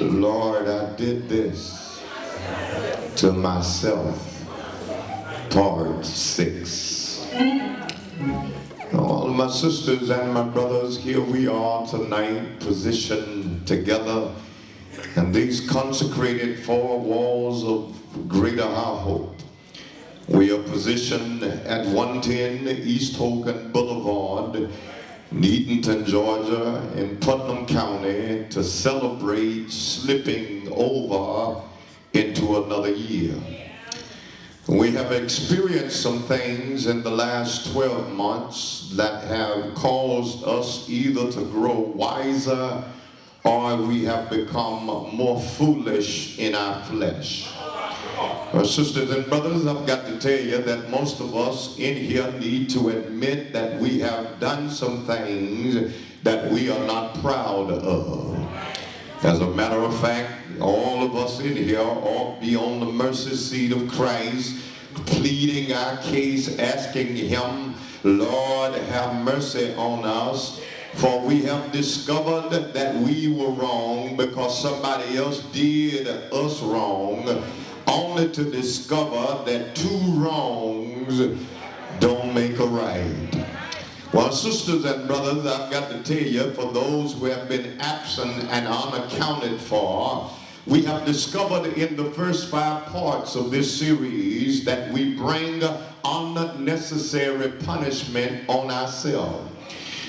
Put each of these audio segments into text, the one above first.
Lord, I did this to myself. Part 6. All of my sisters and my brothers, here we are tonight, positioned together in these consecrated 4 walls of Greater Our Hope. We are positioned at 110 East Hogan Boulevard, in Eatonton, Georgia, in Putnam County, to celebrate slipping over into another year. We have experienced some things in the last 12 months that have caused us either to grow wiser or we have become more foolish in our flesh. Sisters and brothers, I've got to tell you that most of us in here need to admit that we have done some things that we are not proud of. As a matter of fact, all of us in here ought to be on the mercy seat of Christ, pleading our case, asking him, Lord, have mercy on us, for we have discovered that we were wrong because somebody else did us wrong, only to discover that 2 wrongs don't make a right. Well, sisters and brothers, I've got to tell you, for those who have been absent and unaccounted for, we have discovered in the first 5 parts of this series that we bring unnecessary punishment on ourselves.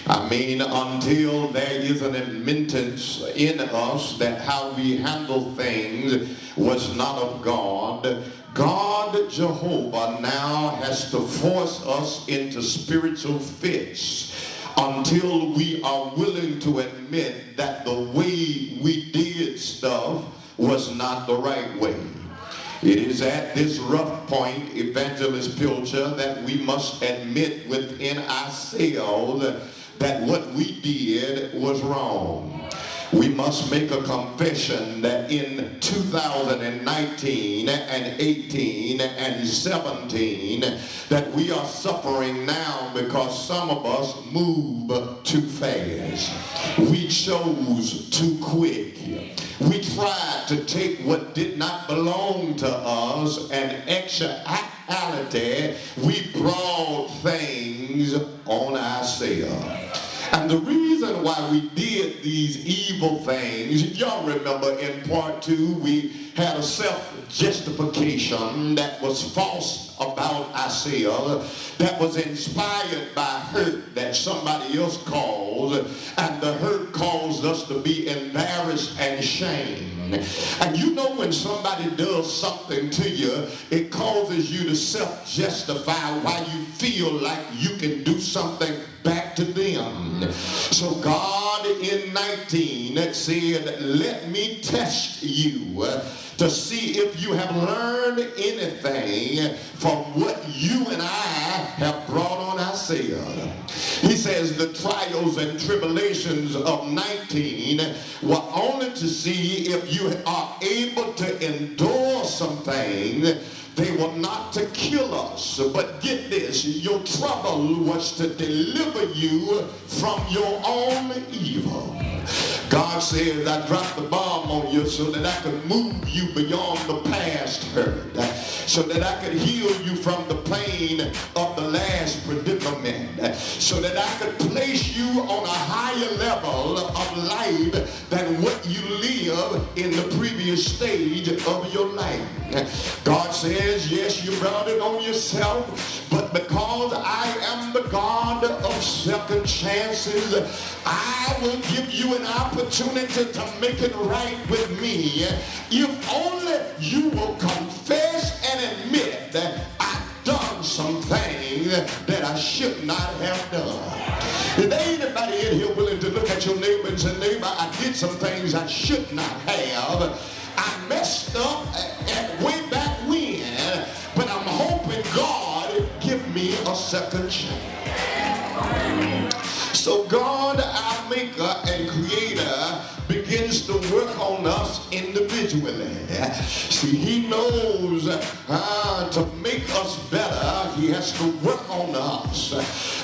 I mean, until there is an admittance in us that how we handle things was not of God, God Jehovah now has to force us into spiritual fits until we are willing to admit that the way we did stuff was not the right way. It is at this rough point, Evangelist Pilcher, that we must admit within ourselves that what we did was wrong. We must make a confession that in 2019 and 18 and 17 that we are suffering now because some of us move too fast. We chose too quick. We tried to take what did not belong to us, and actuality, we brought things on ourselves. And the reason why we did these evil things, y'all remember in part 2, we had a self-justification that was false about ourselves, that was inspired by hurt that somebody else caused, and the hurt caused us to be embarrassed and shamed. And you know when somebody does something to you, it causes you to self-justify why you feel like you can do something back to them. So God in 19 said, let me test you to see if you have learned anything from what you and I have brought on ourselves. He says the trials and tribulations of 19 were only to see if you are able to endure something. They were not to kill us, but get this, your trouble was to deliver you from your own evil. God says, I dropped the bomb on you so that I could move you beyond the past hurt, so that I could heal you from the pain of the last predicament, so that I could place you on a higher level of life than what you live in the previous stage of your life. God says, yes, you brought it on yourself, but because I am the God of second chances, I will give you an opportunity to make it right with me if only you will confess and admit that I've done some things that I should not have done. Is there anybody in here willing to look at your neighbor and say, neighbor, I did some things I should not have. I messed up at way back when, but I'm hoping God give me a second chance. So God, our maker and creator, begins to work on us individually. See, he knows to make us better, he has to work on us.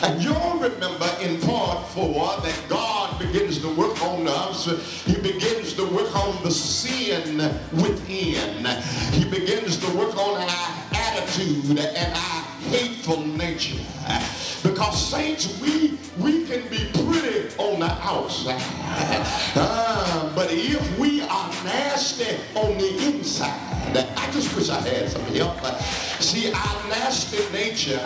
And you'll remember in part 4 that God God begins to work on us, he begins to work on the sin within. He begins to work on our attitude and our hateful nature. Because saints, we can be pretty on the outside, but if we are nasty on the inside, I just wish I had some help. See, our nasty nature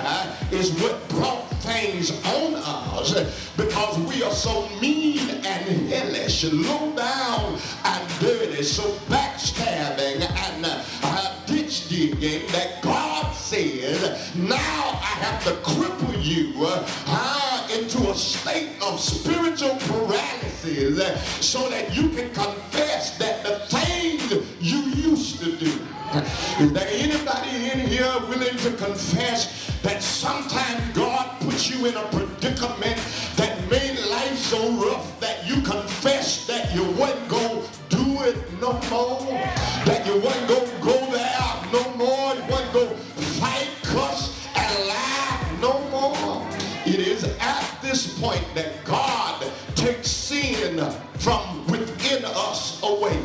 is what brought things on us, because we are so mean and hellish, low down and dirty, so backstabbing and ditch digging, that God said, now I have to cripple you into a state of spiritual paralysis so that you can confess that the things you used to do. Is there anybody in here willing to confess that sometimes God put you in a predicament that made life so rough that you confessed that you wasn't going to do it no more, that you wasn't going to go there no more, you wasn't going to fight, cuss, and lie no more? It is at this point that God takes sin from within us away.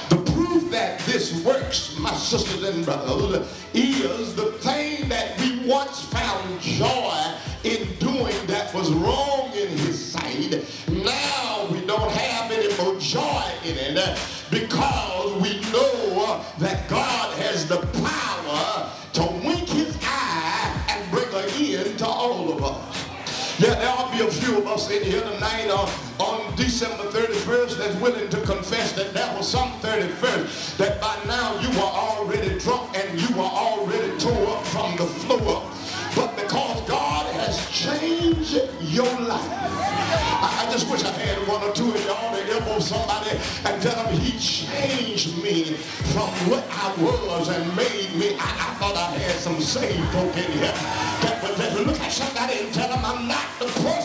The proof that this works, my sisters and brothers, is the thing that we once found joy in doing that was wrong in his sight. Now we don't have any more joy in it because we know that God has the power to wink his eye and bring an end to all of us. Yeah, there'll be a few of us in here tonight on December 31st that's willing to confess that there was some 31st that by now you were already drunk and you were already tore up from the floor. But because God has changed your life, I just wish I had one or two of y'all to elbow somebody and tell them he changed me from what I was and made me. I thought I had some saved folk in here that would look at somebody and tell them I'm not the problem.